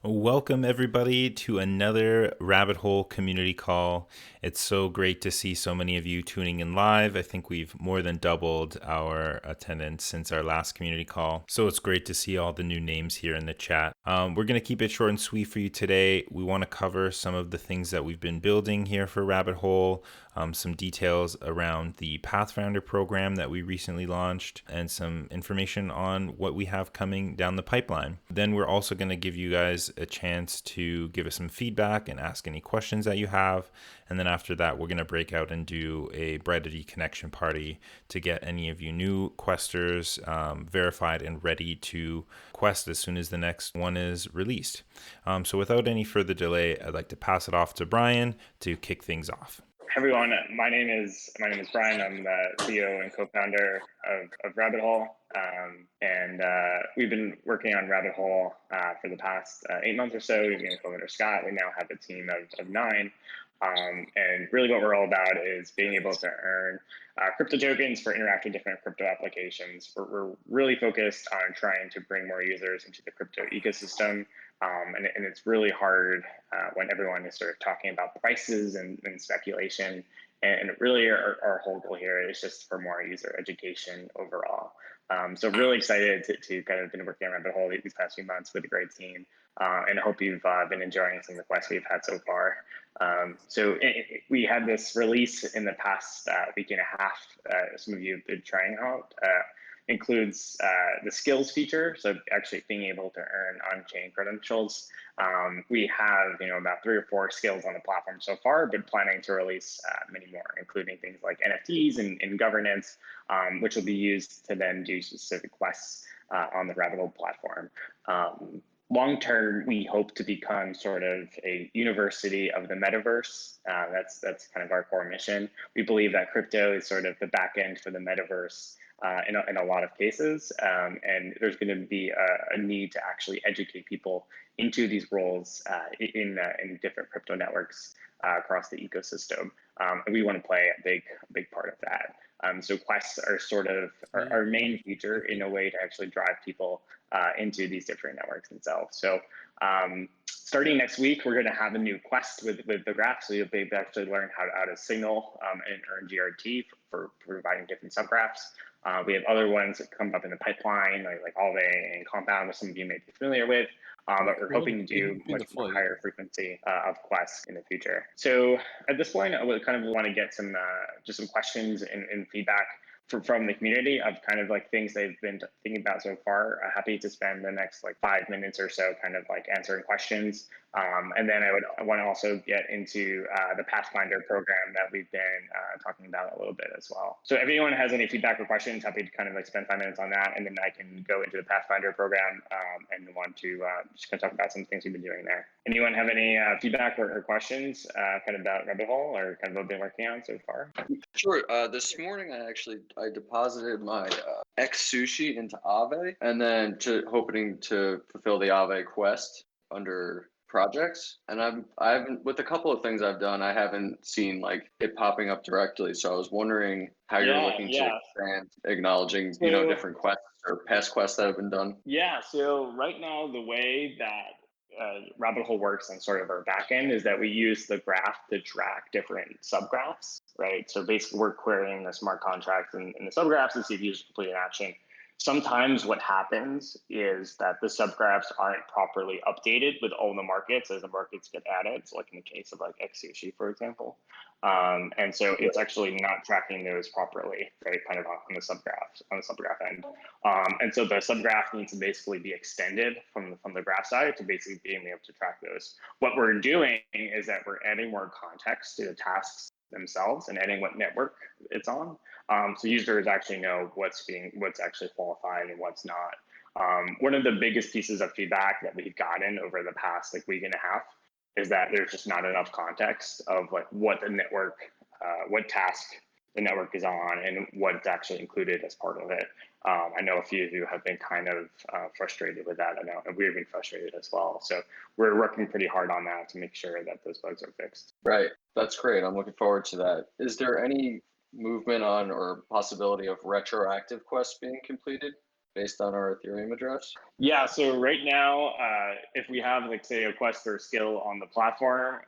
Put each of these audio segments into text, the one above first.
Welcome, everybody, to another Rabbit Hole community call. It's so great to see so many of you tuning in live. I think we've more than doubled our attendance since our last community call. So it's great to see all the new names here in the chat. We're going to keep it short and sweet for you today. We want to cover some of the things that we've been building here for Rabbit Hole, some details around the Pathfinder program that we recently launched, and some information on what we have coming down the pipeline. Then we're also going to give you guys a chance to give us some feedback and ask any questions that you have. And then after that, we're going to break out and do a Brightity connection party to get any of you new questers verified and ready to quest as soon as the next one is released. So without any further delay, I'd like to pass it off to Brian to kick things off. Hey everyone, my name is Brian. I'm the CEO and co-founder of RabbitHole, and we've been working on RabbitHole for the past 8 months or so. Using co-founder Scott, we now have a team of 9, and really what we're all about is being able to earn crypto tokens for interacting with different crypto applications. We're really focused on trying to bring more users into the crypto ecosystem. And it's really hard when everyone is sort of talking about prices and speculation. And really our whole goal here is just for more user education overall. So really excited to kind of been working on RabbitHole these past few months with a great team. And I hope you've been enjoying some of the quests we've had so far. We had this release in the past week and a half. Some of you have been trying out. Includes the skills feature, so actually being able to earn on-chain credentials. We have about 3 or 4 skills on the platform so far, but planning to release many more, including things like NFTs and governance, which will be used to then do specific quests on the RabbitHole platform. Long term, we hope to become sort of a university of the metaverse. That's kind of our core mission. We believe that crypto is sort of the back end for the metaverse. In a lot of cases, and there's going to be a need to actually educate people into these roles in different crypto networks across the ecosystem, and we want to play a big part of that. So quests are sort of our main feature in a way to actually drive people into these different networks themselves. So starting next week, we're going to have a new quest with the graph, so you'll be able to actually learn how to signal and earn GRT for providing different subgraphs. We have other ones that come up in the pipeline, like Alve and Compound, which some of you may be familiar with, but we're hoping to do much more higher frequency of quests in the future. So at this point, I would kind of want to get some just some questions and feedback from the community of kind of like things they've been thinking about so far. Happy to spend the next like 5 minutes or so kind of like answering questions. And then I want to also get into the Pathfinder program that we've been talking about a little bit as well. So if anyone has any feedback or questions, happy to kind of like spend 5 minutes on that. And then I can go into the Pathfinder program and want to just kind of talk about some things we've been doing there. Anyone have any feedback or questions kind of about RabbitHole or kind of what we've been working on so far? Sure. This morning, I deposited my X sushi into Aave, and then hoping to fulfill the Aave quest under projects. And I haven't, with a couple of things I've done, I haven't seen like it popping up directly. So I was wondering how you're looking to expand, acknowledging different quests or past quests that have been done. Yeah. So right now, the way that RabbitHole works on sort of our backend is that we use the graph to track different subgraphs, right? So basically, we're querying the smart contracts in the subgraphs to see if users complete an action. Sometimes what happens is that the subgraphs aren't properly updated with all the markets as the markets get added. So like in the case of like XSushi, for example. And so it's actually not tracking those properly, right? Kind of on the subgraph end. And so the subgraph needs to basically be extended from the graph side to basically being able to track those. What we're doing is that we're adding more context to the tasks themselves and adding what network it's on. So users actually know what's actually qualified and what's not. One of the biggest pieces of feedback that we've gotten over the past like week and a half is that there's just not enough context of like what the network, what task the network is on and what's actually included as part of it. I know a few of you have been kind of frustrated with that. I know, and we've been frustrated as well. So we're working pretty hard on that to make sure that those bugs are fixed. Right. That's great. I'm looking forward to that. Is there any movement on or possibility of retroactive quests being completed? based on our Ethereum address? Yeah, so right now, if we have like say a quest or skill on the platform,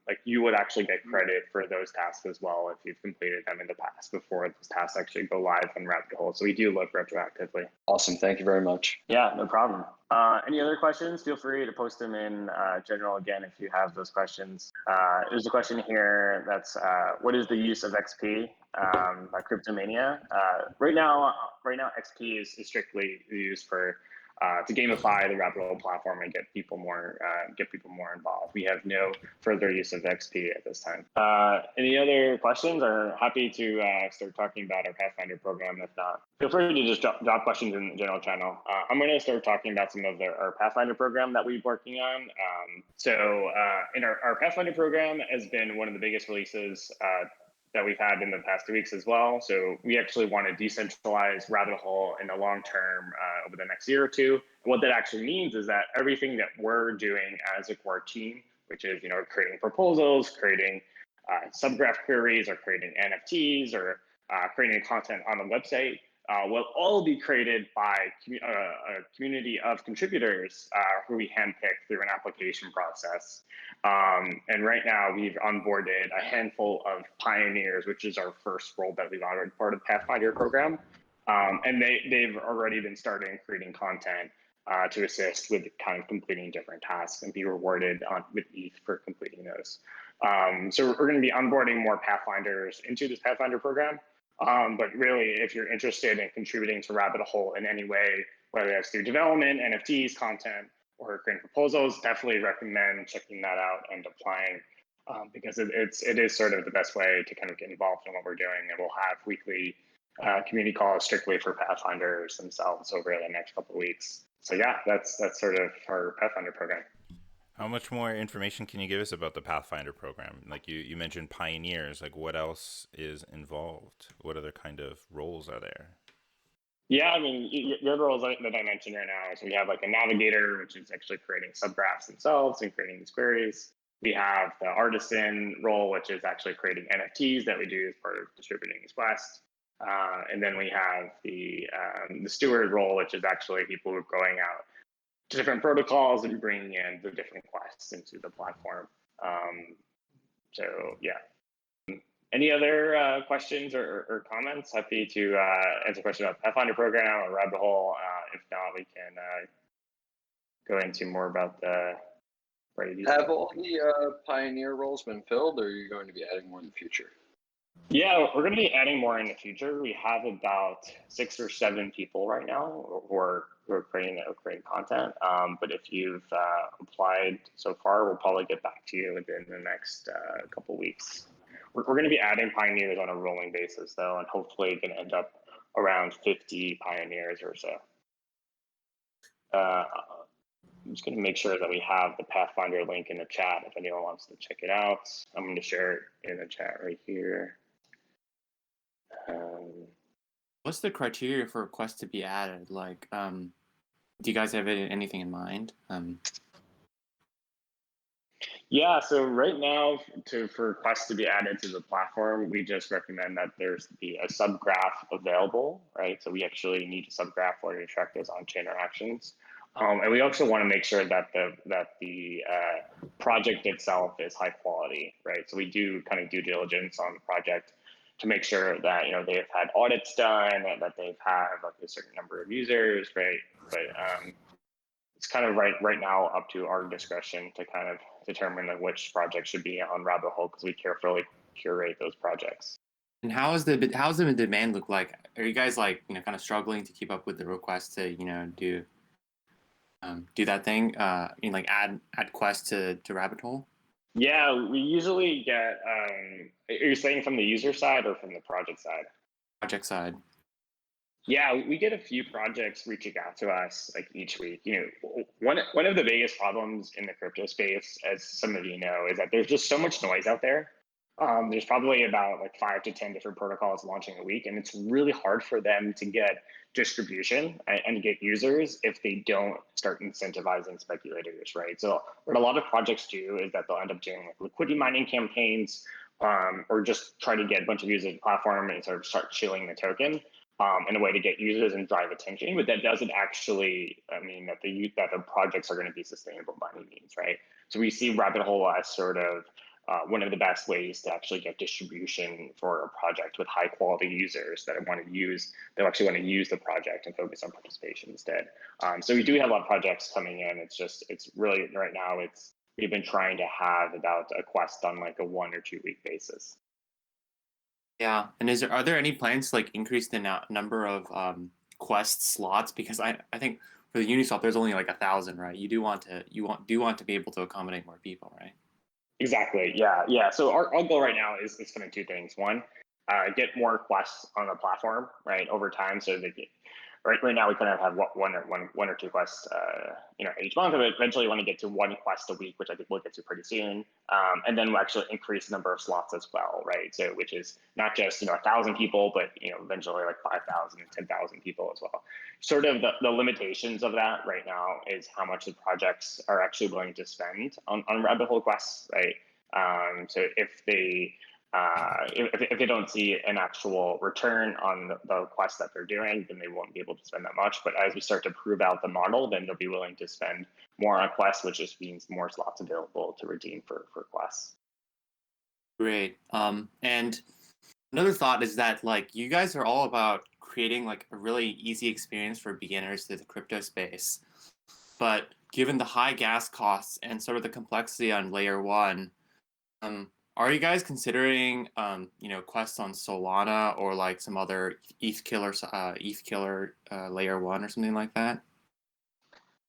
like you would actually get credit for those tasks as well if you've completed them in the past before those tasks actually go live on RabbitHole. So we do look retroactively. Awesome. Thank you very much. Yeah, no problem. Any other questions? Feel free to post them in general again if you have those questions. There's a question here that's what is the use of XP by Cryptomania? Right now, XP is strictly used for to gamify the RabbitHole platform and get people more involved. We have no further use of XP at this time. Any other questions? Or happy to start talking about our Pathfinder program. If not, feel free to just drop questions in the general channel. I'm going to start talking about some of our Pathfinder program that we've been working on. In our Pathfinder program has been one of the biggest releases that we've had in the past 2 weeks as well. So we actually want to decentralize RabbitHole in the long term over the next year or two. And what that actually means is that everything that we're doing as a core team, which is creating proposals, creating subgraph queries, or creating NFTs, or creating content on the website, will all be created by a community of contributors who we handpick through an application process. And right now we've onboarded a handful of pioneers, which is our first role that we've honored part of the Pathfinder program. And they've already been starting creating content to assist with kind of completing different tasks and be rewarded with ETH for completing those. So we're going to be onboarding more Pathfinders into this Pathfinder program. But really, if you're interested in contributing to RabbitHole in any way, whether that's through development, NFTs, content, or creating proposals, definitely recommend checking that out and applying because it is sort of the best way to kind of get involved in what we're doing. And we'll have weekly community calls strictly for Pathfinders themselves over the next couple of weeks. So yeah, that's sort of our Pathfinder program. How much more information can you give us about the Pathfinder program? Like you mentioned pioneers, like what else is involved? What other kind of roles are there? Yeah, I mean, the other roles that I mentioned right now is we have like a navigator, which is actually creating subgraphs themselves and creating these queries. We have the artisan role, which is actually creating NFTs that we do as part of distributing this quest. And then we have the steward role, which is actually people who are going out to different protocols and bringing in the different quests into the platform. So yeah. Any other questions or comments? Happy to answer questions about Pathfinder program or RabbitHole. If not, we can go into more about the Have all the pioneer roles been filled, or are you going to be adding more in the future? Yeah, we're going to be adding more in the future. We have about 6 or 7 people right now who are creating content. But if you've applied so far, we'll probably get back to you within the next couple weeks. We're going to be adding pioneers on a rolling basis, though, and hopefully going to end up around 50 pioneers or so. I'm just going to make sure that we have the Pathfinder link in the chat if anyone wants to check it out. I'm going to share it in the chat right here. What's the criteria for a quest to be added? Like, do you guys have anything in mind? Yeah, so right now, for quests to be added to the platform, we just recommend that there's be a subgraph available, right? So we actually need a subgraph where to track those on-chain interactions. And we also want to make sure that the project itself is high quality, right? So we do kind of due diligence on the project to make sure that they've had audits done, and that they've had like a certain number of users, right? But it's kind of right now up to our discretion to kind of determine which project should be on RabbitHole because we carefully curate those projects. And how's the demand look like? Are you guys like kind of struggling to keep up with the requests to do that thing? Like add quests to RabbitHole? Yeah, we usually get. Are you saying from the user side or from the project side? Project side. Yeah, we get a few projects reaching out to us like each week. One of the biggest problems in the crypto space, as some of you know, is that there's just so much noise out there. There's probably about like 5 to 10 different protocols launching a week, and it's really hard for them to get distribution and get users if they don't start incentivizing speculators, right? So what a lot of projects do is that they'll end up doing like liquidity mining campaigns, or just try to get a bunch of users to the platform and sort of start chilling the token. in a way to get users and drive attention, but that doesn't actually mean that the projects are going to be sustainable by any means, right? So we see RabbitHole as sort of one of the best ways to actually get distribution for a project with high quality users that actually want to use the project and focus on participation instead. So we do have a lot of projects coming in. It's really right now, we've been trying to have about a quest on like a 1 or 2 week basis. Yeah, and are there any plans to like increase the number of quest slots? Because I think for the Uniswap there's only like 1,000, right? You do want to be able to accommodate more people, right? Exactly. Yeah. So our goal right now is kind of two things. One, get more quests on the platform, right, over time, so that right now we kind of have one or two quests, each month. But eventually, want to get to one quest a week, which I think we'll get to pretty soon. And then we'll actually increase the number of slots as well, right? So which is not just 1,000 people, but eventually like 5,000 and 10,000 people as well. Sort of the limitations of that right now is how much the projects are actually willing to spend on RabbitHole quests, right? So if they don't see an actual return on the quest that they're doing, then they won't be able to spend that much. But as we start to prove out the model, then they'll be willing to spend more on quests, which just means more slots available to redeem for quests. Great. And another thought is that like you guys are all about creating like a really easy experience for beginners to the crypto space. But given the high gas costs and sort of the complexity on layer one, are you guys considering quests on Solana or like some other ETH killer layer one or something like that?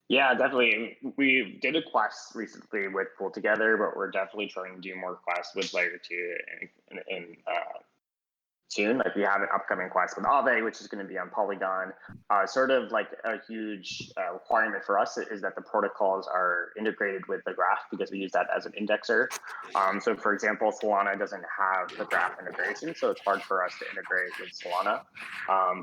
Yeah, definitely. We did a quest recently with Pull Together, but we're definitely trying to do more quests with layer two in soon. Like we have an upcoming quest with Aave, which is going to be on Polygon. Sort of like a huge requirement for us is that the protocols are integrated with the graph, because we use that as an indexer. So for example, Solana doesn't have the graph integration, so it's hard for us to integrate with Solana.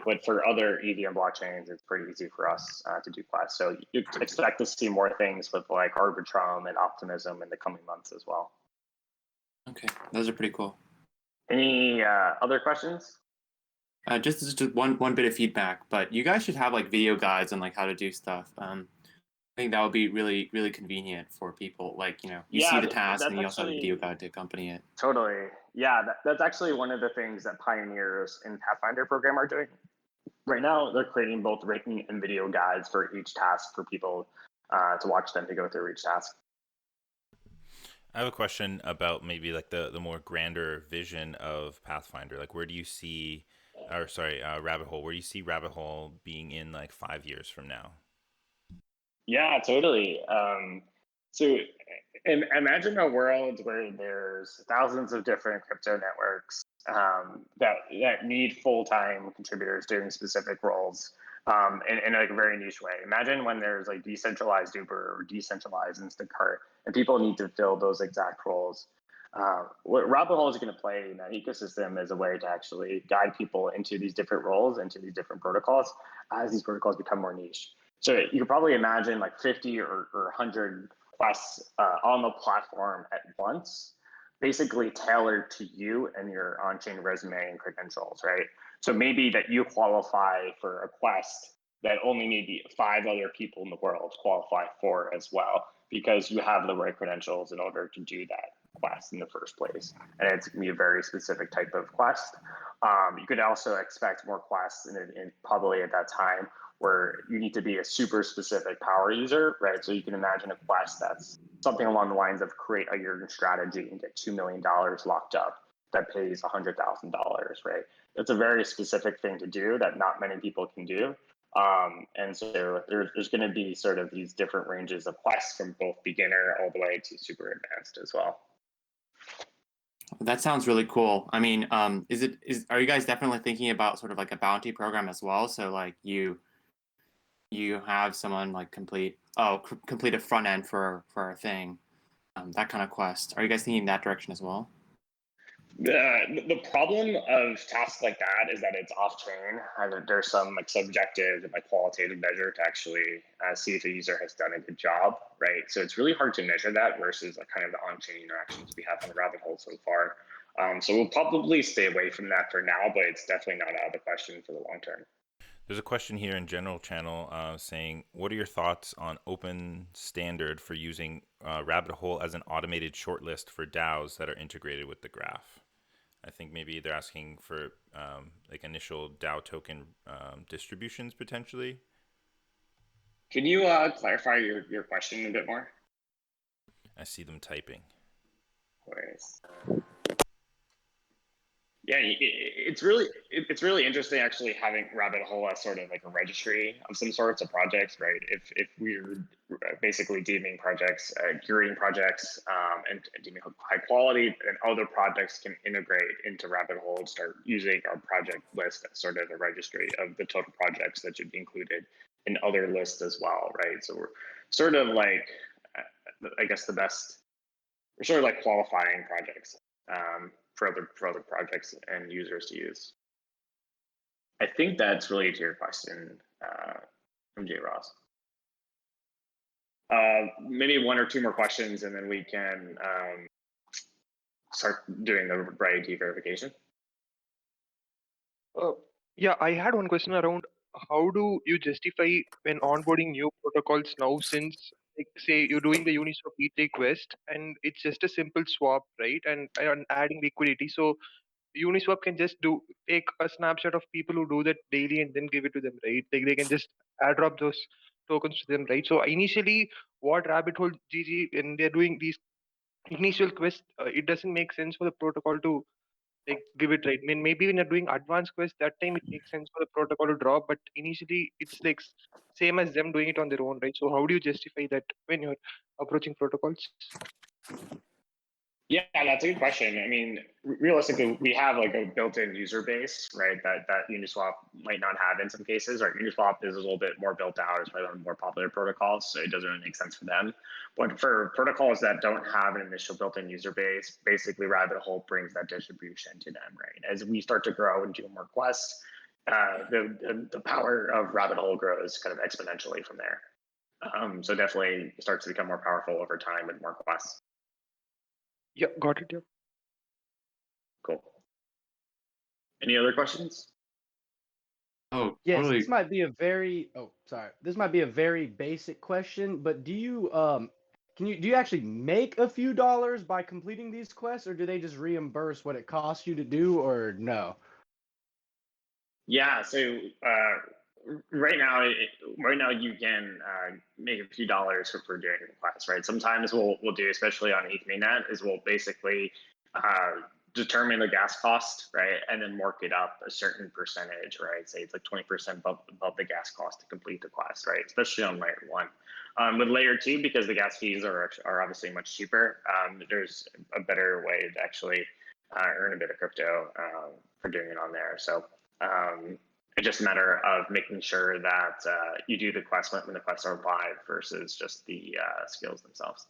But for other EVM blockchains, it's pretty easy for us to do quests. So you expect to see more things with like Arbitrum and Optimism in the coming months as well. Okay, those are pretty cool. Any other questions? Just one bit of feedback, but you guys should have like video guides on like how to do stuff. I think that would be really, really convenient for people. Like, you see the task and you also have a video guide to accompany it. Totally. Yeah, that's actually one of the things that pioneers in Pathfinder program are doing. Right now, they're creating both written and video guides for each task for people to watch them to go through each task. I have a question about maybe like the more grander vision of Pathfinder. Like, where do you see, RabbitHole? Where do you see RabbitHole being in like 5 years from now? Yeah, totally. So imagine a world where there's thousands of different crypto networks that need full-time contributors doing specific roles in a very niche way. Imagine when there's like decentralized Uber or decentralized Instacart, and people need to fill those exact roles. What RabbitHole is going to play in that ecosystem is a way to actually guide people into these different roles, into these different protocols, as these protocols become more niche. So you can probably imagine like 50 or 100 quests on the platform at once, basically tailored to you and your on-chain resume and credentials, right? So maybe that you qualify for a quest that only maybe 5 other people in the world qualify for as well, because you have the right credentials in order to do that quest in the first place. And it's going to be a very specific type of quest. You could also expect more quests in probably at that time where you need to be a super specific power user, right? So you can imagine a quest that's something along the lines of create a yearly strategy and get $2 million locked up that pays $100,000, right? It's a very specific thing to do that not many people can do. And so there's going to be sort of these different ranges of quests from both beginner all the way to super advanced as well. That sounds really cool. I mean, are you guys definitely thinking about sort of like a bounty program as well? So like you have someone like complete a front end for a thing, that kind of quest. Are you guys thinking that direction as well? The problem of tasks like that is that it's off chain. There's some like subjective and like qualitative measure to actually see if a user has done a good job, right? So it's really hard to measure that versus like kind of the on chain interactions we have on the RabbitHole so far. So we'll probably stay away from that for now, but it's definitely not out of the question for the long term. There's a question here in general channel saying, what are your thoughts on open standard for using RabbitHole as an automated shortlist for DAOs that are integrated with the graph? I think maybe they're asking for like initial DAO token distributions potentially. Can you clarify your question a bit more? I see them typing. Whereas, yeah, it's really interesting actually having RabbitHole as sort of like a registry of some sorts of projects, right? If we're basically deeming projects, curating projects, and deeming high quality, then other projects can integrate into RabbitHole and start using our project list as sort of a registry of the total projects that should be included in other lists as well, right? So we're sort of like, I guess the best, we're sort of like qualifying projects. For other projects and users to use. I think that's related to your question from J. Ross. Maybe one or two more questions, and then we can start doing the right ID verification. Yeah, I had one question around how do you justify when onboarding new protocols now, since like say you're doing the Uniswap ETH request and it's just a simple swap, right? And adding liquidity. So Uniswap can just take a snapshot of people who do that daily and then give it to them, right? Like they can just airdrop those tokens to them, right? So initially, what RabbitHole GG when they're doing these initial quests, it doesn't make sense for the protocol to like give it, right. I mean, maybe when you're doing advanced quests, that time it makes sense for the protocol to drop, but initially it's like same as them doing it on their own, right? So how do you justify that when you're approaching protocols? Yeah, that's a good question. I mean, realistically, we have like a built-in user base, right? That Uniswap might not have in some cases. Right, Uniswap is a little bit more built out. It's probably one of the more popular protocols, so it doesn't really make sense for them. But for protocols that don't have an initial built-in user base, basically RabbitHole brings that distribution to them, right? As we start to grow and do more quests, the power of RabbitHole grows kind of exponentially from there. So definitely starts to become more powerful over time with more quests. Yeah, got it. Yeah. Cool. Any other questions? Oh, Yes, totally. this might be a very This might be a very basic question, but do you do you actually make a few dollars by completing these quests, or do they just reimburse what it costs you to do, or no? Yeah, so right now you can make a few dollars for doing the class, right? Sometimes we'll do, especially on ETH mainnet, is we'll basically determine the gas cost, right, and then mark it up a certain percentage, right? Say it's like 20% above the gas cost to complete the class, right? Especially on layer one. With layer two, because the gas fees are obviously much cheaper, there's a better way to actually earn a bit of crypto for doing it on there. So it's just a matter of making sure that you do the quest when the quests are live versus just the skills themselves.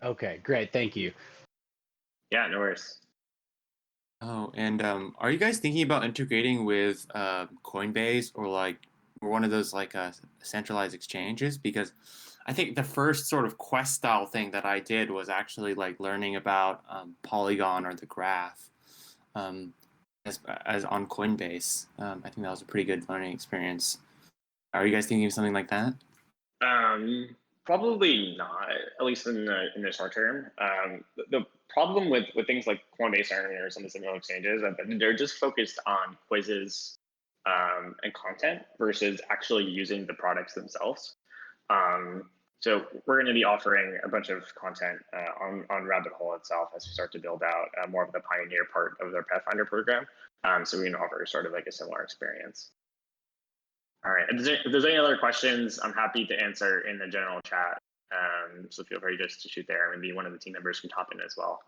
Okay, great. Thank you. Yeah, no worries. Oh, and are you guys thinking about integrating with Coinbase or one of those centralized exchanges? Because I think the first sort of quest style thing that I did was actually like learning about Polygon or the graph as on Coinbase. I think that was a pretty good learning experience. Are you guys thinking of something like that? Probably not, at least in the short term. The problem with things like Coinbase or some of the similar exchanges, that they're just focused on quizzes and content versus actually using the products themselves. So we're going to be offering a bunch of content on RabbitHole itself as we start to build out more of the pioneer part of their Pathfinder program. So we can offer sort of like a similar experience. All right. If there's any other questions, I'm happy to answer in the general chat. So feel free just to shoot there. Maybe one of the team members can hop in as well.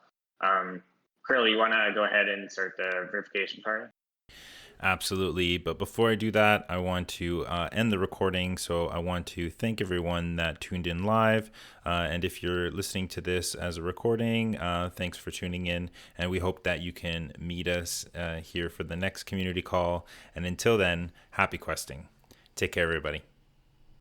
Curly, you want to go ahead and start the verification part? Absolutely. But before I do that, I want to end the recording. So I want to thank everyone that tuned in live. And if you're listening to this as a recording, thanks for tuning in. And we hope that you can meet us here for the next community call. And until then, happy questing. Take care, everybody.